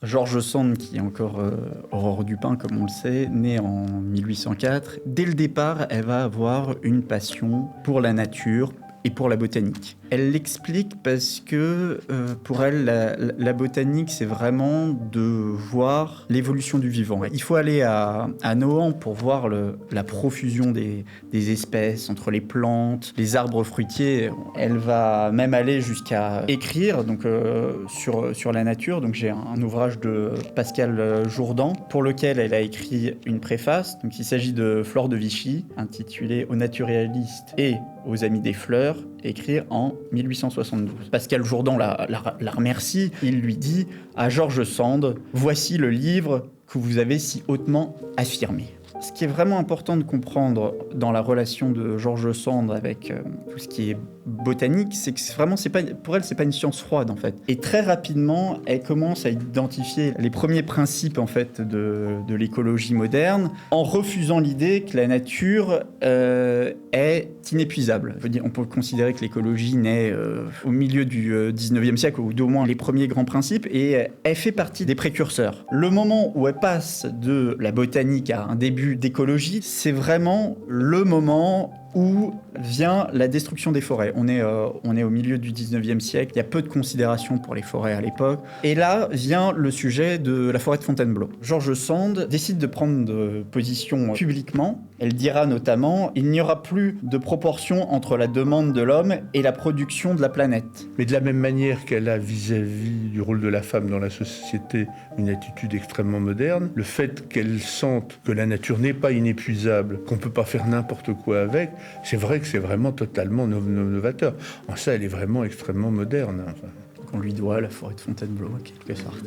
George Sand, qui est encore Aurore Dupin, comme on le sait, née en 1804. Dès le départ, elle va avoir une passion pour la nature et pour la botanique. Elle l'explique parce que pour elle, la botanique, c'est vraiment de voir l'évolution du vivant. Il faut aller à Nohant pour voir la profusion des espèces entre les plantes, les arbres fruitiers. Elle va même aller jusqu'à écrire donc, sur la nature. Donc, j'ai un ouvrage de Pascal Jourdan pour lequel elle a écrit une préface. Donc, il s'agit de Flore de Vichy, intitulée Aux naturalistes et aux amis des fleurs, écrit en 1872. Pascal Jourdan la remercie. Il lui dit à George Sand, voici le livre que vous avez si hautement affirmé. Ce qui est vraiment important de comprendre dans la relation de George Sand avec tout ce qui est botanique, c'est que vraiment, pour elle, c'est pas une science froide en fait. Et très rapidement, elle commence à identifier les premiers principes en fait de l'écologie moderne, en refusant l'idée que la nature est inépuisable. Je veux dire, on peut considérer que l'écologie naît au milieu du 19e siècle, ou d'au moins les premiers grands principes, et elle fait partie des précurseurs. Le moment où elle passe de la botanique à un début d'écologie, c'est vraiment le moment où vient la destruction des forêts. On est au milieu du 19e siècle, il y a peu de considération pour les forêts à l'époque. Et là vient le sujet de la forêt de Fontainebleau. George Sand décide de prendre position publiquement. Elle dira notamment « Il n'y aura plus de proportion entre la demande de l'homme et la production de la planète. » Mais de la même manière qu'elle a vis-à-vis du rôle de la femme dans la société une attitude extrêmement moderne, le fait qu'elle sente que la nature n'est pas inépuisable, qu'on ne peut pas faire n'importe quoi avec, c'est vrai que c'est vraiment totalement novateur. En ça, elle est vraiment extrêmement moderne. On lui doit la forêt de Fontainebleau, en quelque sorte.